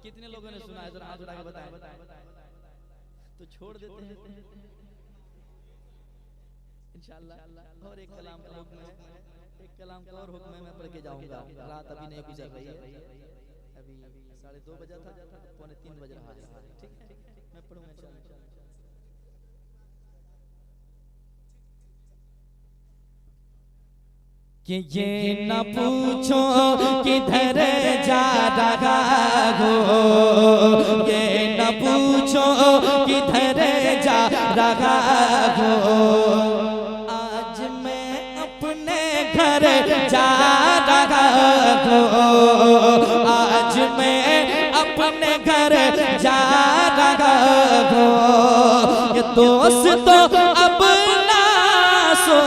कितने लोगों ने सुना है, जरा हाथ उठा के बताएं। तो छोड़ देते हैं इंशाअल्लाह। और एक कलाम का हुक्म है, एक कलाम का और हुक्म है, मैं पढ़ के जाऊंगा। रात अभी नहीं गुजर रही है, अभी 2:30 बजा था, 2:45 बज रहा है। ठीक है, मैं पढ़ूंगा इंशाअल्लाह। कि ये न पूछो किधर जा रहा हो, ये न पूछो किधर जा रहा हो। आज मैं अपने घर जा रहा हूँ, आज मैं अपने घर जा रहा हूँ। ये दोस्त अब ना सो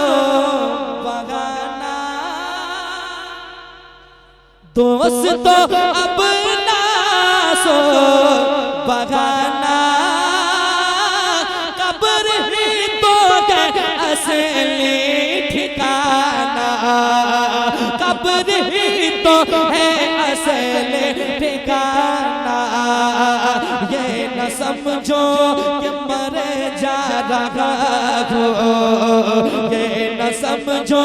दोस्त अब ना सो बगाना, कब्र ही तो है असली ठिकाना, कब्र ही तो है असली ठिकाना। ये न समझो कि मर जा रहा हूँ, ये न समझो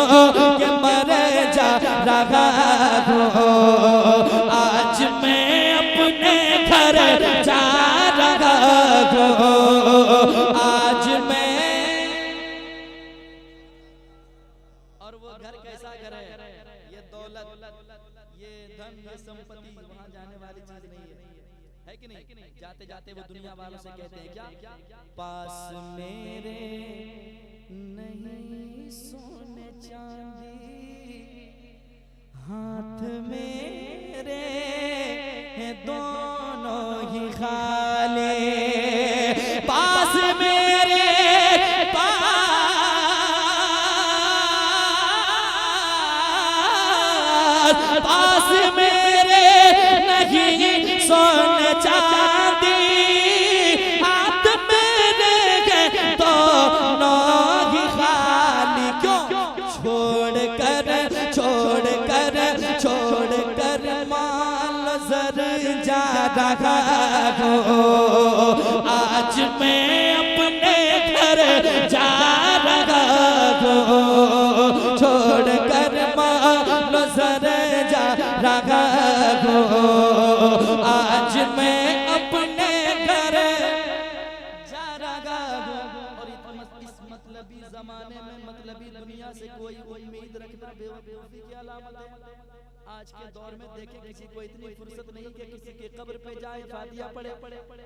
कि मर जा रहा हूँ। आज मैं अपने घर जा रहा हूँ, आज मैं। और वो घर कैसा घर है? ये दौलत, ये धन, ये संपत्ति वहाँ जाने वाली चीज नहीं है कि नहीं? जाते जाते वो दुनिया वालों से कहते हैं क्या? पास मेरे नहीं सोने चांदी, हाथ मेरे दोनों ही खाली। पास मेरे पास मेरे नहीं सोने चांदी, हाथ मेरे दोनों ही खाली। क्यों? छोड़ कर माल जर जा रहा हूँ। आज मैं अपने घर जा रहा हूँ, छोड़ कर माल जर जा रहा हूँ। आज मैं अपने घर जा रहा हूँ। और इस मतलबी जमाने में, मतलबी दुनिया से कोई उम्मीद रखना बेवकूफी की अलामत है। आज के दौर में देखें, किसी को इतनी फुर्सत नहीं कि किसी के कब्र पे जाए, फातिया पढ़े,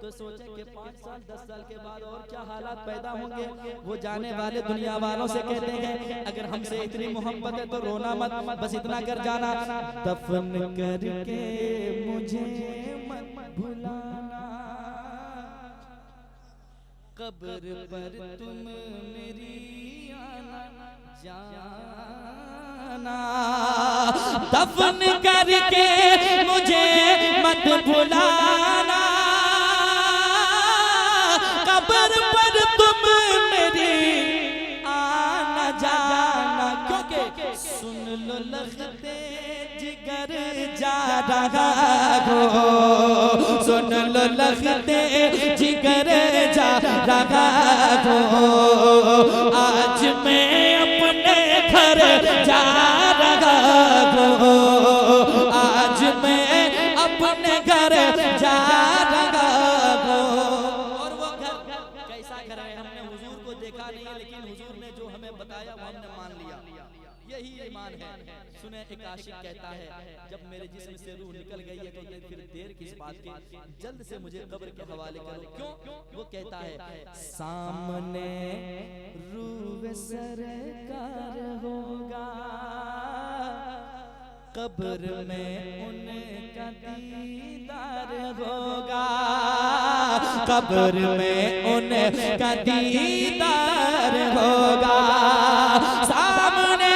तो सोचें कि 5 साल 10 साल के बाद और क्या हालात पैदा होंगे। वो जाने वाले दुनिया वालों से कहते हैं, अगर हमसे इतनी मोहब्बत है तो रोना मत, बस इतना कर जाना, दफन करके मुझे मत भुलाना, कब्र पर तुम मेरी आना जाना, दफन करके मुझे मत भुलाना, कब्र पर तुम मेरी आना जाना। क्योंकि सुन लो लगते जिगर जा रहा हो, सुन लो लगते जिगर जा रहा हो। आज मैं अपने घर जा रहा हूँ, आज मैं अपने घर जा रहा हूँ। और वो घर कैसा घर है? हमने हुजूर को देखा नहीं है, लेकिन हुजूर ने जो हमें बताया वो हमने मान लिया। यही ईमान है। सुने, एक आशिक कहता है, जब मेरे जिस्म से रूह निकल गई है तो फिर देर किस बात की, जल्द से मुझे कब्र के हवाले करो। क्यों? वो कहता है, सामने रूह सरकार होगा, कब्र में उनका दीदार होगा, कब्र में उनका दीदार होगा। सामने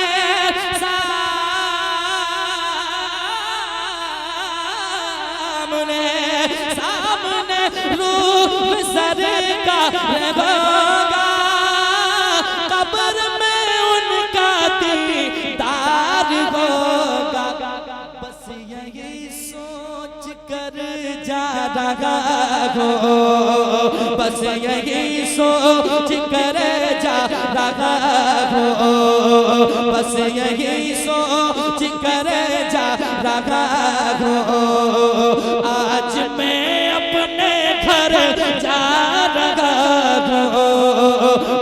रूह सरकार होगा, कब्र में उनका दीदार होगा। बस यही सोच कर जा रहा हो, बस यही सोच कर जा रहा हो, बस यही सोच कर जा रहा हो। आज मैं अपने घर जा रहा हो,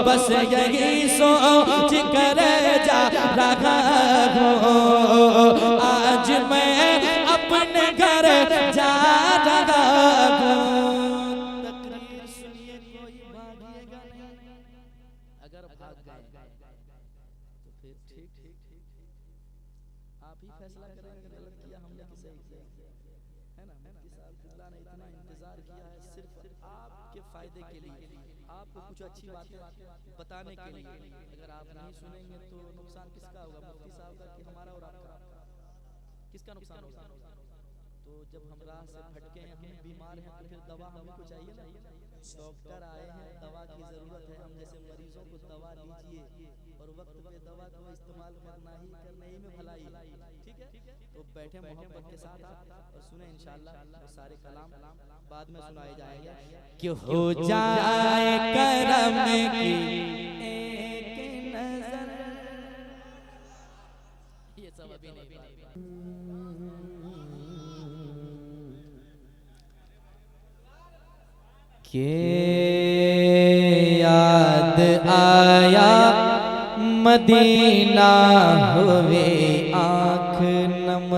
बस यही सोच कर जा रहा हो। आज मैं अपने घर जा रहा हूँ। तकरीर सुनिए कोई भागिएगा नहीं, अगर भाग गए तो फिर ठीक आप ही फैसला करेंगे गलत किया हमने कि सही किया, है ना। मुफ्ती साहब खुदा ने इतना इंतजार किया है सिर्फ आपके फायदे के लिए, आपको कुछ अच्छी बातें बताने के लिए। अगर आप नहीं सुनेंगे तो नुकसान किसका होगा? मुफ्ती साहब का कि हमारा और आपका? किसका नुकसान होगा? तो जब हम राह से भटके हैं, हम बीमार हैं, तो फिर दवा हमको चाहिए ना। डॉक्टर आए हैं, दवा की जरूरत है, हम जैसे मरीजों को दवा लीजिए और वक्त पे दवा को इस्तेमाल करना ही करने ही में भलाई है, ठीक है। तो बैठे मोहब्बत के साथ और सुने इंशाअल्लाह, तो सारे कलाम बाद में सुनाए जाएंगे। कि हो जाए करम की एक नजर, ये सब अभी नहीं के याद आया मदीना हुए आँख नम,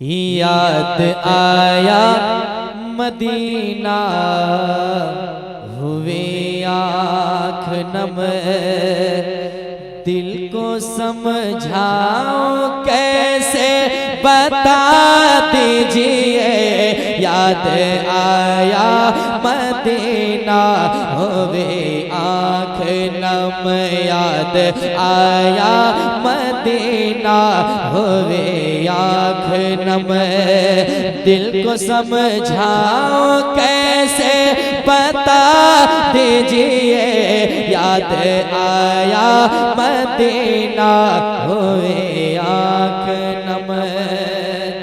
याद आया मदीना हुए आँख नम। दिल को समझाओ कैसे बता दीजिए, याद आया मदीना होवे आँख नम, याद आया मदीना होवे आँख नम। दिल को समझाओ कैसे बता दीजिए, याद आया मदीना होवे आँख नम।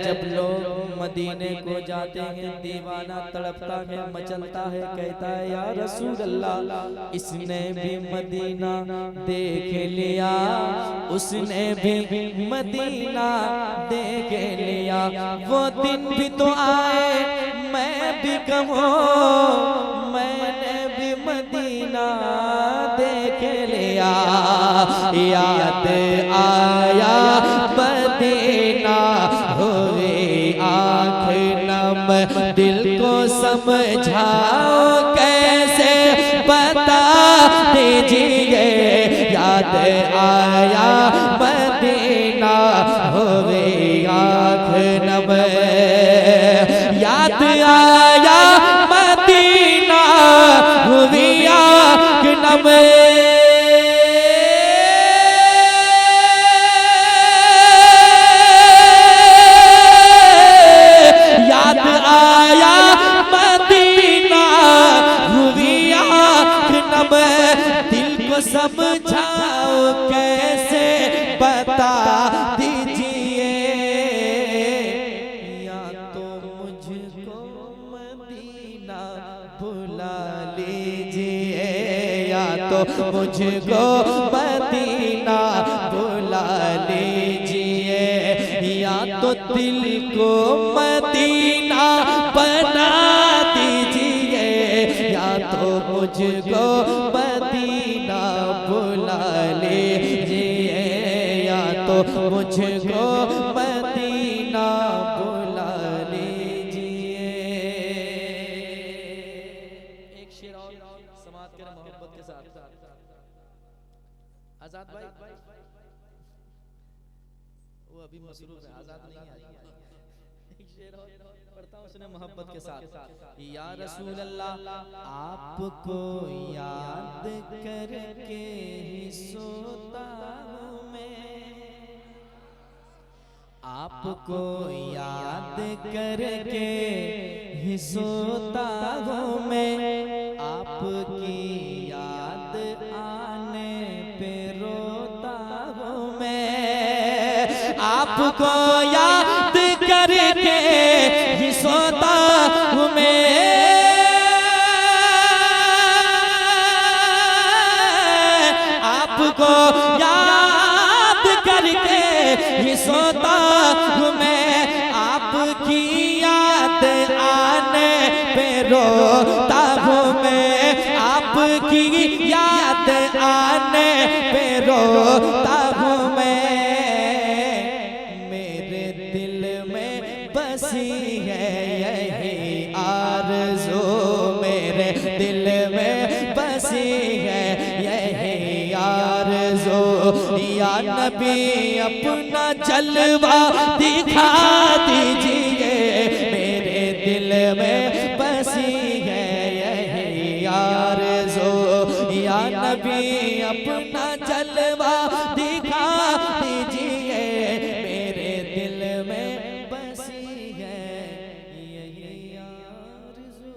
जब लोग मदीने को जाते हैं, दीवाना तड़पता है, मचलता है, कहता है या रसूल अल्लाह, इसने भी मदीना देख लिया, उसने भी मदीना देख लिया। वो दिन भी तो आए मैं भी कहूँ, मैंने भी मदीना देख लिया। याद आया मदीना होवे आँख नम। दिल को समझाओ कैसे बता दीजिए, याद आया मदीना होवे आँख नम। याद आया मदीना होवे आँख नम। समझाओ कैसे बता दीजिए, या तो मुझको मदीना बुला लीजिए, या तो मुझको मदीना बुला लीजिए, या तो दिल को मदीना बना दीजिए, या तो मुझको मदीना बुला लीजिए, या तो मुझको मदीना बुला लीजिए। एक शेर और समाप्त करें मोहब्बत के साथ। आजाद भाई वो अभी मसरूफ है, आजाद नहीं है। एक शेर और पढ़ता हूँ सुने मोहब्बत के साथ। या रसूल अल्लाह आपको याद करके ही सोता हूँ मैं, आपको याद करके ही सोता हूँ मैं, आपकी याद आने पे रोता हूँ मैं, आपको याद करके ही सोता हूँ मैं, आपको याद करके ही सोता हूँ मैं, आपकी याद आने पे रोता हूँ मैं, आपकी याद आने पे रोता हूँ मैं। मेरे दिल में बसी है यही आरज़ू, मेरे दिल में बसी है यही आरज़ू। या नबी अपना जलवा दिखा दीजिए, मेरे दिल में बसी है यही आरज़ू। या नबी अपना जलवा दिखा दीजिए, मेरे दिल में बसी है यही आरज़ू।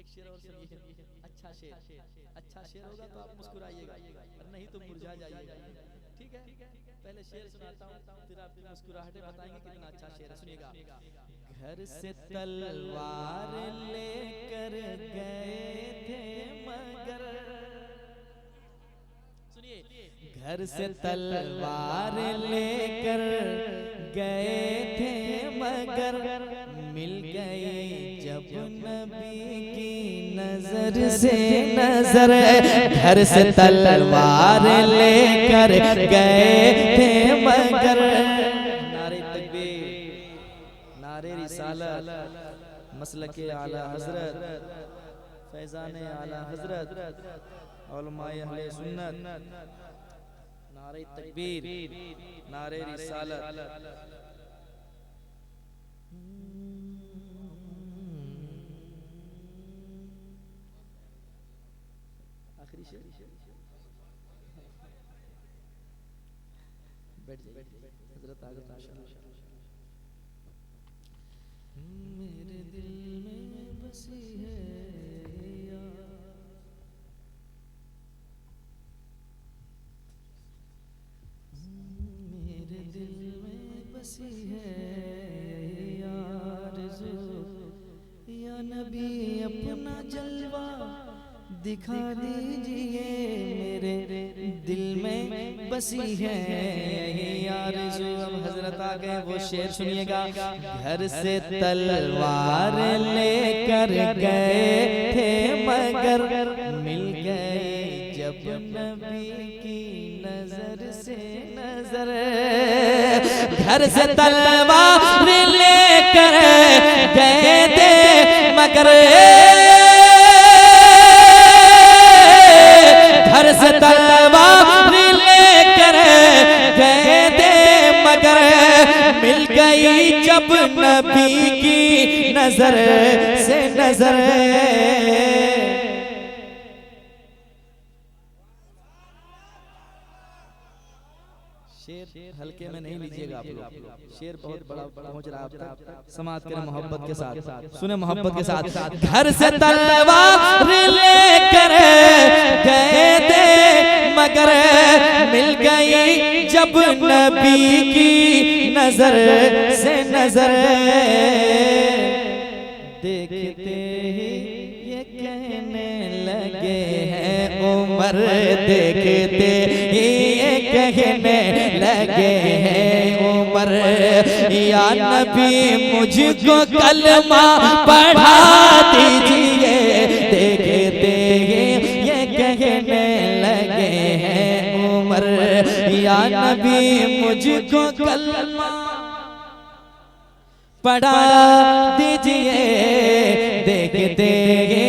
एक शेर और सुनिए, अच्छा शेर, अच्छा शेर होगा तो आप मुस्कुराइएगा, और नहीं तो मुरझा जाइएगा। ठीक है, पहले शेर सुनाता हूँ, फिर आप मुस्कुराहटें बताएंगे कितना अच्छा शेर है। सुनिएगा। घर से तलवार लेकर गए थे मगर, सुनिए, घर से तलवार लेकर गए थे मगर मिल गई जब नबी की नजर से नजर। घर से तलवार लेकर गए थे मगर, नारे तकबीर, नारे रिसालत, मसलके आला हजरत, फैजाने आला हजरत, उलमाए अहले सुन्नत, नारे तकबीर, नारे रिसालत। आखिरी शेर, बैठ जाइए हजरत आगे माशाअल्लाह। मेरे दिल में बसी है यार, मेरे दिल में बसी है आरज़ू। या नबी अपना जलवा दिखा दीजिए, मेरे दिल में बसी है आरज़ू। अब हजरत आ गए, वो शेर सुनिएगा। घर से तलवार लेकर गए थे मगर मिल गए जब नबी की नजर से नजर। घर से तलवार लेकर गए थे मगर, घर से तलवार लेकर गए थे मगर मिल गई जब नबी की नजर से नजर। शेर हल्के में नहीं लीजिएगा आप लोग, शेर बहुत बड़ा पहुंच रहा है आप तक। समाज के मोहब्बत के साथ सुने, मोहब्बत के साथ। घर से तलवार लेकर गए थे मगर मिल गई जब नबी की नजर से नजर। देखते ही ये कहने लगे हैं उमर, देखते ही ये कहने लगे हैं उमर, या नबी मुझको कलमा पढ़ा दीजिए। देखते ही ये कहने लगे हैं उमर, या नबी मुझको कलमा पढ़ा दीजिए। देखते ही